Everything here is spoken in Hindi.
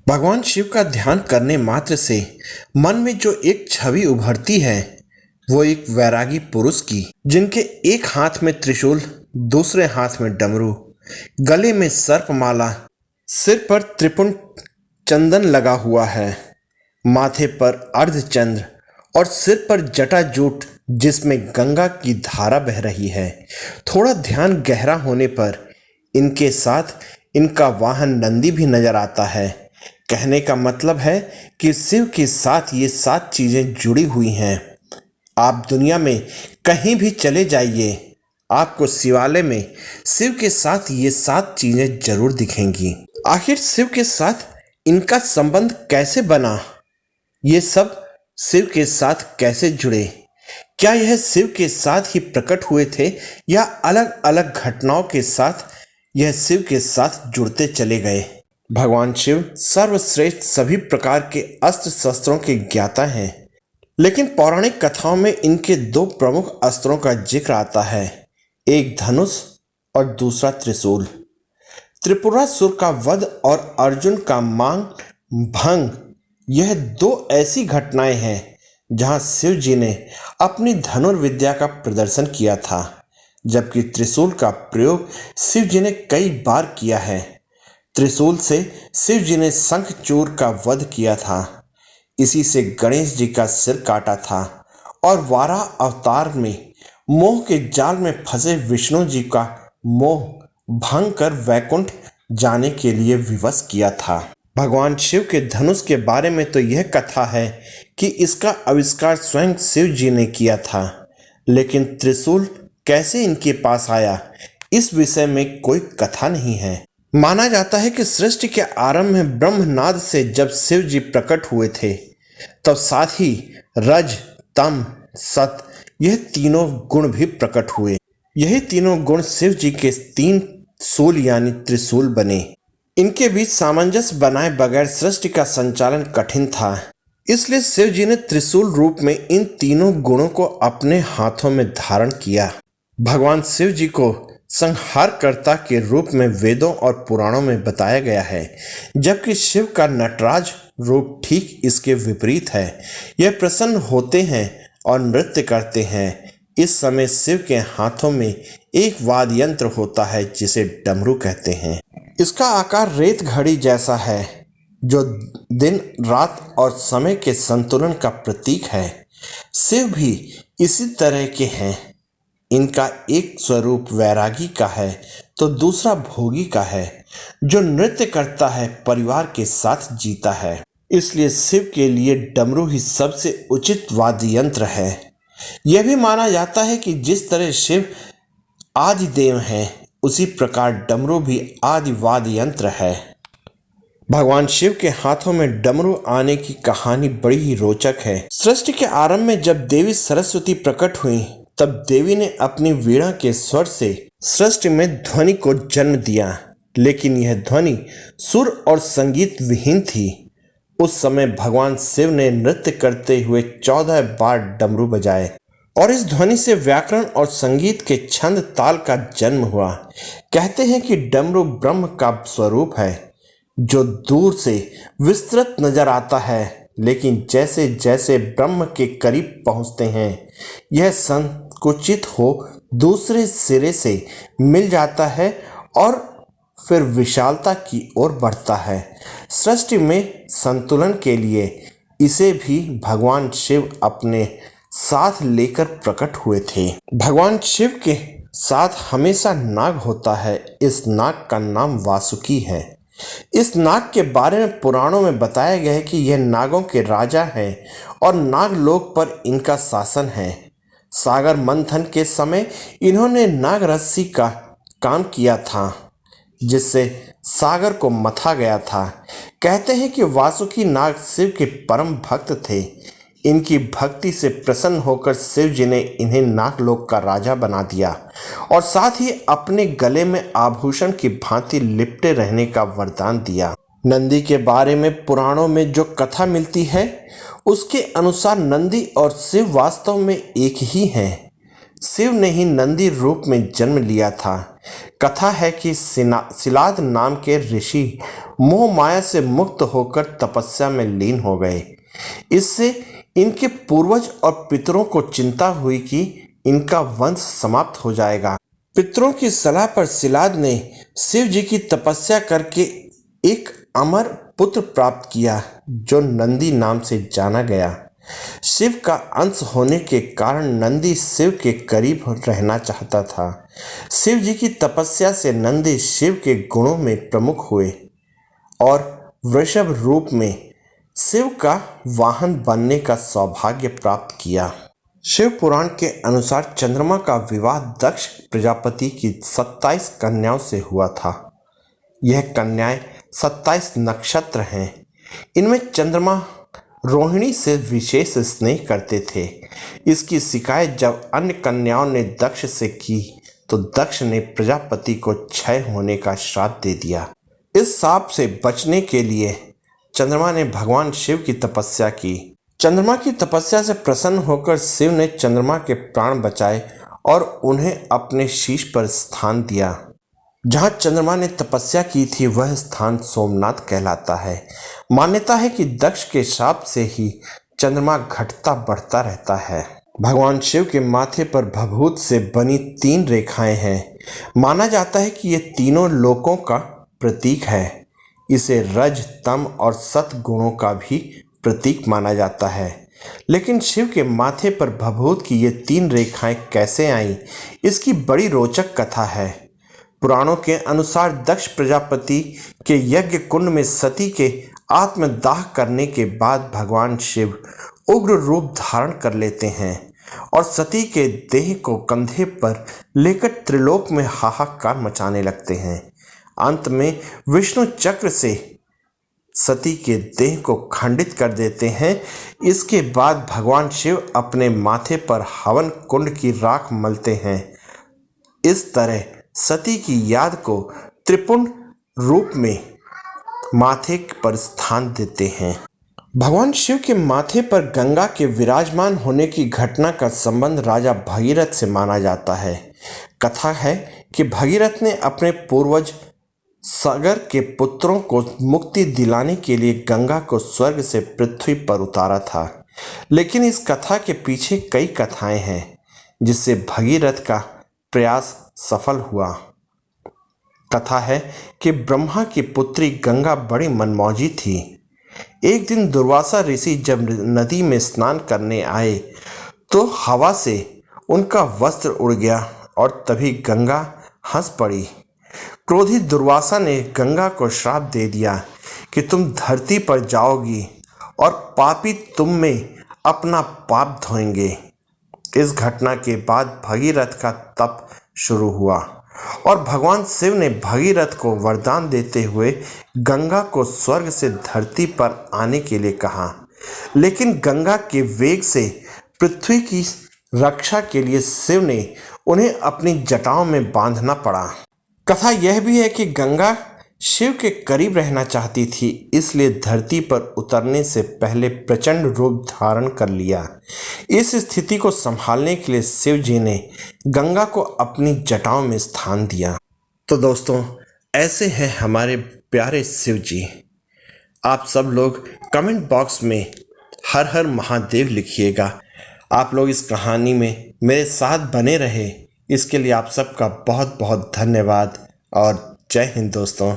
भगवान शिव का ध्यान करने मात्र से मन में जो एक छवि उभरती है वो एक वैरागी पुरुष की, जिनके एक हाथ में त्रिशूल, दूसरे हाथ में डमरू, गले में सर्पमाला, सिर पर त्रिपुंड चंदन लगा हुआ है, माथे पर अर्धचंद्र और सिर पर जटाजूट जिसमें गंगा की धारा बह रही है। थोड़ा ध्यान गहरा होने पर इनके साथ इनका वाहन नंदी भी नजर आता है। कहने का मतलब है कि शिव के साथ ये 7 चीजें जुड़ी हुई हैं। आप दुनिया में कहीं भी चले जाइए, आपको शिवालय में शिव के साथ ये 7 चीजें जरूर दिखेंगी। आखिर शिव के साथ इनका संबंध कैसे बना? ये सब शिव के साथ कैसे जुड़े? क्या यह शिव के साथ ही प्रकट हुए थे या अलग अलग घटनाओं के साथ यह शिव के साथ जुड़ते चले गए? भगवान शिव सर्वश्रेष्ठ सभी प्रकार के अस्त्र शस्त्रों के ज्ञाता हैं, लेकिन पौराणिक कथाओं में इनके 2 प्रमुख अस्त्रों का जिक्र आता है, एक धनुष और दूसरा त्रिशूल। त्रिपुरासुर का वध और अर्जुन का मांग भंग, यह 2 ऐसी घटनाएं हैं जहां शिव जी ने अपनी धनुर्विद्या का प्रदर्शन किया था, जबकि त्रिशूल का प्रयोग शिव जी ने कई बार किया है। त्रिशूल से शिव जी ने शंखचूर का वध किया था, इसी से गणेश जी का सिर काटा था और वाराह अवतार में मोह के जाल में फंसे विष्णु जी का मोह भंग कर वैकुंठ जाने के लिए विवश किया था। भगवान शिव के धनुष के बारे में तो यह कथा है कि इसका आविष्कार स्वयं शिव जी ने किया था, लेकिन त्रिशूल कैसे इनके पास आया, इस विषय में कोई कथा नहीं है। माना जाता है कि सृष्टि के आरंभ में ब्रह्मनाद से जब शिव जी प्रकट हुए थे, तब साथ ही रज, तम, सत यह तीनों गुण भी प्रकट हुए। यही तीनों गुण शिव जी के 3 शूल यानी त्रिशूल बने। इनके बीच सामंजस्य बनाए बगैर सृष्टि का संचालन कठिन था, इसलिए शिव जी ने त्रिशूल रूप में इन तीनों गुणों को अपने हाथों में धारण किया। भगवान शिव जी को संहारकर्ता के रूप में वेदों और पुराणों में बताया गया है, जबकि शिव का नटराज रूप ठीक इसके विपरीत है। यह प्रसन्न होते हैं और नृत्य करते हैं। इस समय शिव के हाथों में एक वाद्य यंत्र होता है जिसे डमरू कहते हैं। इसका आकार रेत घड़ी जैसा है, जो दिन रात और समय के संतुलन का प्रतीक है। शिव भी इसी तरह के हैं। इनका एक स्वरूप वैरागी का है तो दूसरा भोगी का है, जो नृत्य करता है, परिवार के साथ जीता है। इसलिए शिव के लिए डमरू ही सबसे उचित वाद्य यंत्र है। यह भी माना जाता है कि जिस तरह शिव आदि देव हैं, उसी प्रकार डमरू भी आदि वाद्य यंत्र है। भगवान शिव के हाथों में डमरू आने की कहानी बड़ी ही रोचक है। सृष्टि के आरंभ में जब देवी सरस्वती प्रकट हुई, तब देवी ने अपनी वीणा के स्वर से सृष्टि में ध्वनि को जन्म दिया, लेकिन यह ध्वनि सुर और संगीत विहीन थी। उस समय भगवान शिव ने नृत्य करते हुए 14 बार डमरू बजाए और इस ध्वनि से व्याकरण और संगीत के छंद ताल का जन्म हुआ। कहते हैं कि डमरू ब्रह्म का स्वरूप है, जो दूर से विस्तृत नजर आता है, लेकिन जैसे जैसे ब्रह्म के करीब पहुंचते हैं, यह संकुचित हो दूसरे सिरे से मिल जाता है और फिर विशालता की ओर बढ़ता है। सृष्टि में संतुलन के लिए इसे भी भगवान शिव अपने साथ लेकर प्रकट हुए थे। भगवान शिव के साथ हमेशा नाग होता है। इस नाग का नाम वासुकी है। इस नाग के बारे में पुराणों में बताया गया है कि यह नागों के राजा है और नागलोक पर इनका शासन है। सागर मंथन के समय इन्होंने नाग रस्सी का काम किया था, जिससे सागर को मथा गया था। कहते हैं कि वासुकी नाग शिव के परम भक्त थे। इनकी भक्ति से प्रसन्न होकर शिव जी ने इन्हें नागलोक का राजा बना दिया और साथ ही अपने गले में आभूषण की भांति लिपटे रहने का वरदान दिया। नंदी के बारे में पुराणों में जो कथा मिलती है, उसके अनुसार नंदी और शिव वास्तव में एक ही हैं। शिव ने ही नंदी रूप में जन्म लिया था। कथा है कि सिलाद नाम के ऋषि मोह माया से मुक्त होकर तपस्या में लीन हो गए। इससे इनके पूर्वज और पितरों को चिंता हुई कि इनका वंश समाप्त हो जाएगा। पितरों की सलाह पर सिलाद ने शिव जी की तपस्या करके एक अमर पुत्र प्राप्त किया जो नंदी नाम से जाना गया। शिव का अंश होने के कारण नंदी शिव के करीब रहना चाहता था। शिव जी की तपस्या से नंदी शिव के गुणों में प्रमुख हुए और वृषभ रूप में शिव का वाहन बनने का सौभाग्य प्राप्त किया। शिव पुराण के अनुसार चंद्रमा का विवाह दक्ष प्रजापति की 27 कन्याओं से हुआ था। यह कन्याएं 27 नक्षत्र हैं। इनमें चंद्रमा रोहिणी से विशेष स्नेह करते थे। इसकी शिकायत जब अन्य कन्याओं ने दक्ष से की तो दक्ष ने प्रजापति को क्षय होने का श्राप दे दिया। इस शाप से बचने के लिए चंद्रमा ने भगवान शिव की तपस्या की। चंद्रमा की तपस्या से प्रसन्न होकर शिव ने चंद्रमा के प्राण बचाए और उन्हें अपने शीश पर स्थान दिया। जहाँ चंद्रमा ने तपस्या की थी वह स्थान सोमनाथ कहलाता है। मान्यता है कि दक्ष के शाप से ही चंद्रमा घटता बढ़ता रहता है। भगवान शिव के माथे पर भभूत से बनी 3 रेखाएं हैं। माना जाता है कि ये तीनों लोकों का प्रतीक है। इसे रज, तम और सत गुणों का भी प्रतीक माना जाता है। लेकिन शिव के माथे पर भभूत की ये 3 रेखाएं कैसे आईं, इसकी बड़ी रोचक कथा है। पुराणों के अनुसार दक्ष प्रजापति के यज्ञ कुंड में सती के आत्मदाह करने के बाद भगवान शिव उग्र रूप धारण कर लेते हैं और सती के देह को कंधे पर लेकर त्रिलोक में हाहाकार मचाने लगते हैं। अंत में विष्णु चक्र से सती के देह को खंडित कर देते हैं। इसके बाद भगवान शिव अपने माथे पर हवन कुंड की राख मलते हैं। इस तरह सती की याद को त्रिपुंड रूप में माथे पर स्थान देते हैं। भगवान शिव के माथे पर गंगा के विराजमान होने की घटना का संबंध राजा भगीरथ से माना जाता है। कथा है कि भगीरथ ने अपने पूर्वज सागर के पुत्रों को मुक्ति दिलाने के लिए गंगा को स्वर्ग से पृथ्वी पर उतारा था। लेकिन इस कथा के पीछे कई कथाएं हैं जिससे भगीरथ का प्रयास सफल हुआ। कथा है कि ब्रह्मा की पुत्री गंगा बड़ी मनमौजी थी। एक दिन दुर्वासा ऋषि जब नदी में स्नान करने आए तो हवा से उनका वस्त्र उड़ गया और तभी गंगा हंस पड़ी। क्रोधित दुर्वासा ने गंगा को श्राप दे दिया कि तुम धरती पर जाओगी और पापी तुम में अपना पाप धोएंगे। इस घटना के बाद भगीरथ का तप शुरू हुआ और भगवान शिव ने भगीरथ को वरदान देते हुए गंगा को स्वर्ग से धरती पर आने के लिए कहा। लेकिन गंगा के वेग से पृथ्वी की रक्षा के लिए शिव ने उन्हें अपनी जटाओं में बांधना पड़ा। कथा यह भी है कि गंगा शिव के करीब रहना चाहती थी, इसलिए धरती पर उतरने से पहले प्रचंड रूप धारण कर लिया। इस स्थिति को संभालने के लिए शिव जी ने गंगा को अपनी जटाओं में स्थान दिया। तो दोस्तों, ऐसे हैं हमारे प्यारे शिव जी। आप सब लोग कमेंट बॉक्स में हर हर महादेव लिखिएगा। आप लोग इस कहानी में मेरे साथ बने रहे, इसके लिए आप सबका बहुत बहुत धन्यवाद और जय हिंद दोस्तों।